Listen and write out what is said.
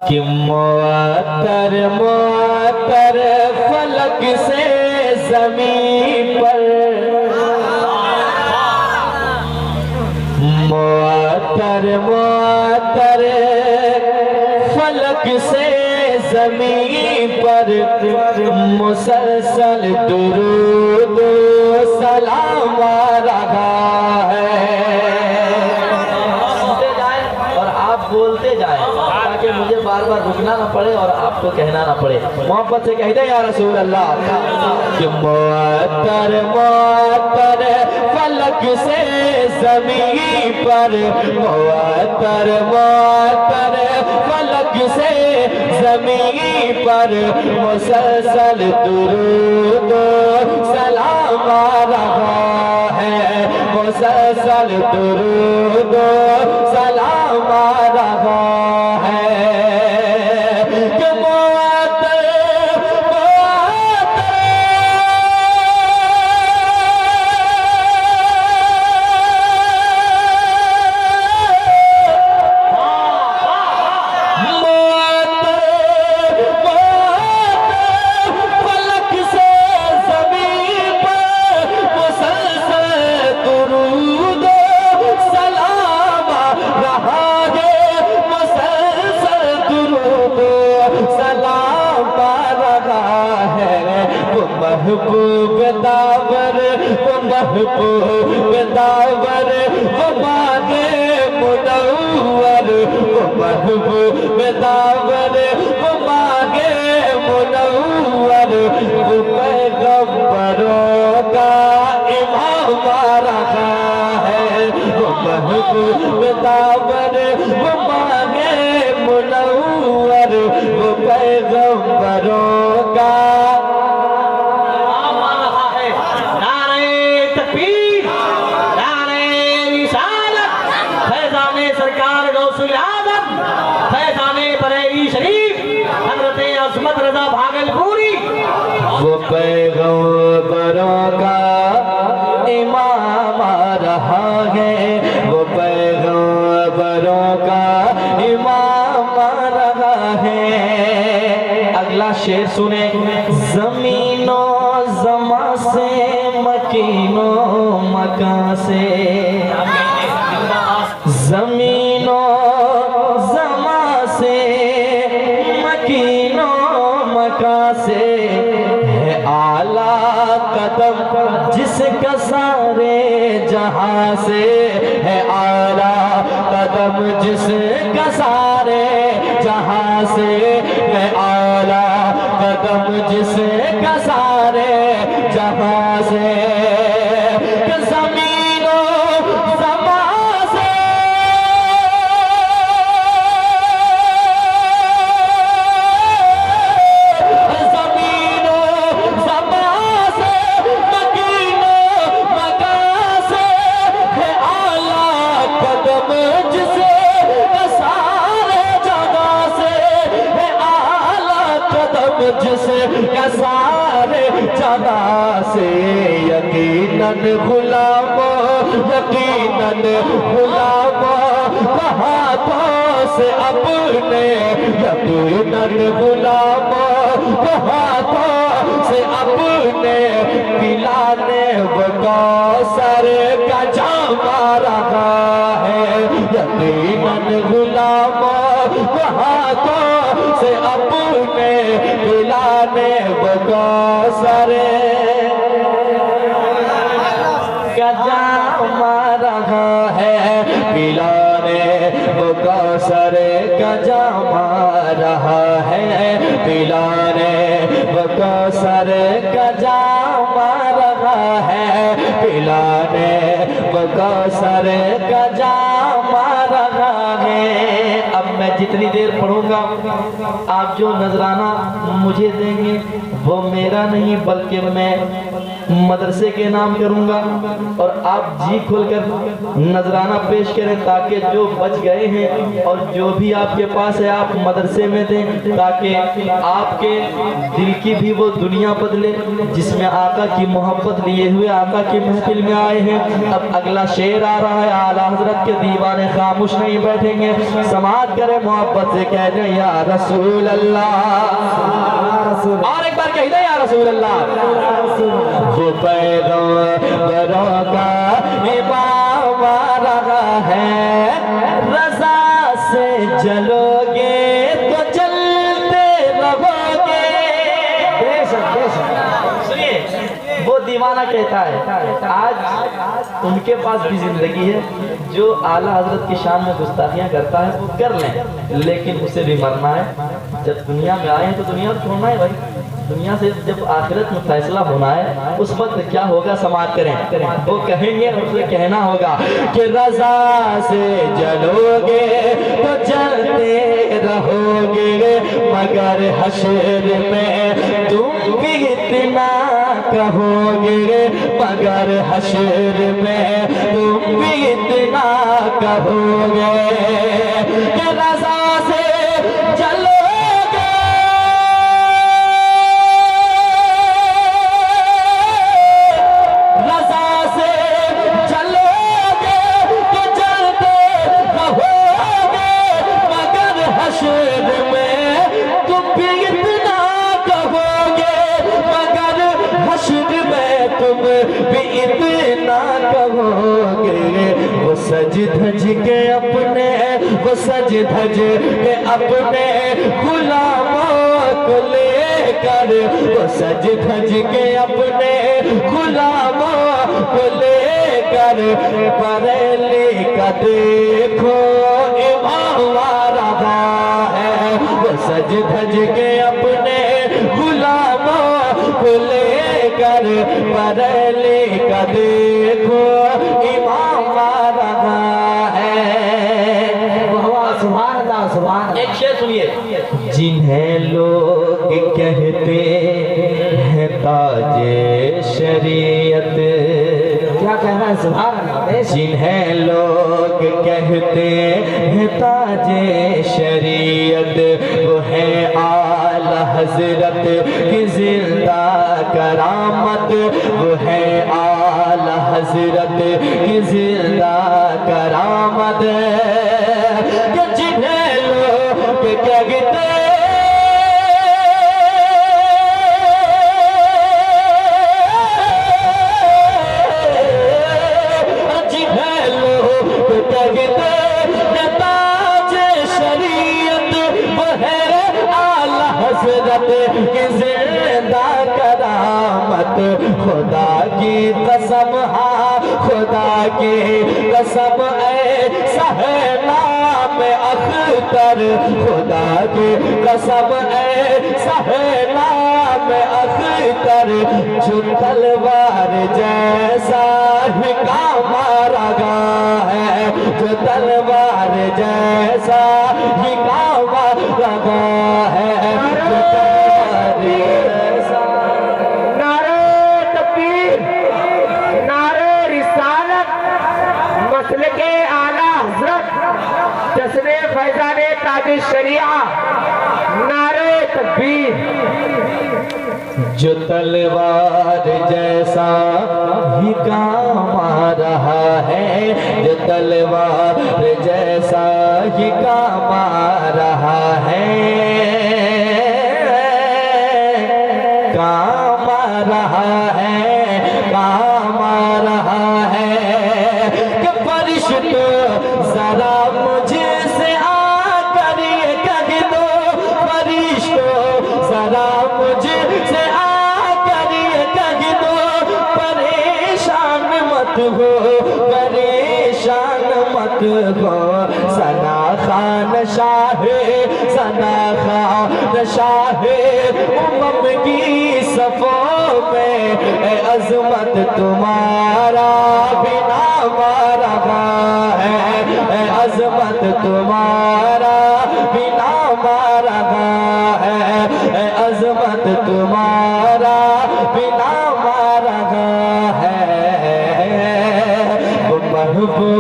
कि मुअत्तर मुअत्तर फलक से ज़मीन पर, मुअत्तर मुअत्तर फलक से ज़मीन पर मुसलसल दुरूद सलाम आ रहा है। और आप बोलते जाएं ताकि मुझे बार बार रुकना ना पड़े और आपको कहना ना पड़े। मोहब्बत से कह दे या रसूल अल्लाह कि मुअत्तर मुअत्तर फलक से ज़मीन पर, मुअत्तर मुअत्तर फलक से ज़मीन पर मुसलसल दुरूद सलाम आ रहा है, मुसलसल दुरूद सलाम आ रहा है। महबूब दावर वो महबूब दावर वो माने मुनव्वर, वो महबूब दावर वो माने मुनव्वर, वो पैगंबरों का इमाम आ रहा है। वो महबूब दावर वो माने मुनव्वर, वो पैगंबरों का वो पैगंबरों का इमाम आ रहा है, वो पैगंबरों का इमाम आ रहा है। अगला शेर सुने, ज़मीनो ज़मा से मकीनो मकां से, ज़मीनो ज़मा से मकीनो मकां से आला कदम जिसका सारे जहां से है, आला कदम जिसका सारे जहां से है, आला कदम जिसका सारे जहां से। जिसका सारे जगह से यकीनन गुलाम, यकीनन गुलाम हाथों से अपने, यकीनन गुलाम हाथों से अपने पिलाने वो कौसर का जाम आ रहा है। यकीनन गुलाम हाथों से अपने पिलाने वो कौसर का जाम आ रहा है, पिलाने वो कौसर का जाम आ रहा है, पिलाने वो कौसर का जाम आ रहा है, पिलाने वो कौसर का जाम आ रहा है। अब मैं जितनी देर पढ़ूंगा आप जो नजराना मुझे देंगे वो मेरा नहीं बल्कि मैं मदरसे के नाम करूंगा, और आप जी खोलकर नजराना पेश करें ताकि जो बच गए हैं और जो भी आपके पास है आप मदरसे में दें, ताकि आपके दिल की भी वो दुनिया बदले जिसमें आका की मोहब्बत लिए हुए आका की महफिल में आए हैं। अब अगला शेर आ रहा है, आला हजरत के दीवाने खामोश नहीं बैठेंगे, समाअत करें। मोहब्बत से कह दे या रसूल अल्लाह। और एक बार कह दे या रसूल अल्लाह। वो पैगंबरों का इमाम आ रहा है, रज़ा से जलोगे तो जलते रहोगे। सुनिए, वो दीवाना कहता है आज उनके पास भी जिंदगी है, जो आला हजरत की शान में गुस्ताखियां करता है वो कर लें, लेकिन उसे भी मरना है। जब दुनिया में आए हैं तो दुनिया को छोड़ना है भाई। दुनिया से जब आखिरत में फैसला होना है, उस वक्त क्या होगा समाप्त करें। वो कहेंगे और उसे कहना होगा कि रज़ा से जलोगे तो जलते रहोगे, मगर हश्र में तुम भी इतना कहोगे, मगर हश्र में तुम भी इतना कहोगे कि रज़ा से जलोगे, रज़ा से जलोगे तो जलते रहोगे, मगर हश्र में तुम भी इतना कहोगे, मगर हश्र में तुम भी इतना कहोगे। वो सज धज के अपने, वो सज धज के अपने गुलामों को लेकर, वो सज धज के अपने गुलामों को लेकर बरेली का देखो इमाम आ रहा है। वो सज धज के अपने गुलामों को लेकर बरेली का देखो इमाम आ रहा है। एक शेर सुनिए। जिन्हें लोग कहते हैं ताजे शरीयत, क्या कहना है सुभान अल्लाह। जिन्हें लोग कहते हैं ताजे शरीयत, वो है आला हजरत की जिंदा करामत, वो है आला हजरत की जिंदा करामत। जिन्हें लोग कहते की जिंदा करामत, खुदा की कसम, हाँ खुदा की कसम ऐसा है नाम अख्तर, खुदा की कसम ऐसा है नाम अख्तर, जो तलवार जैसा ही काम रहा है, जो तलवार जैसा ही काम रहा है। के आला हजरत जश्न फैजाने ताज शरिया, नारे तकबीर। जो तलवार जैसा ही काम आ रहा है, जो तलवार जैसा ही काम आ रहा है, काम आ रहा है, काम आ रहा है। फरिश्तो जरा मुझसे आकर ये कह दो, फरिश्तो जरा मुझसे आकर ये कह दो, परेशान मत हो, परेशान मत हो। सना खान शाहे, सना खान शाहे उमम की सफों में अजमत तुम्हारा बिना रहा है, अजमत तुम्हारा बिना रहा है, अजमत तुम्हारा बिना रहा है। वो महबूब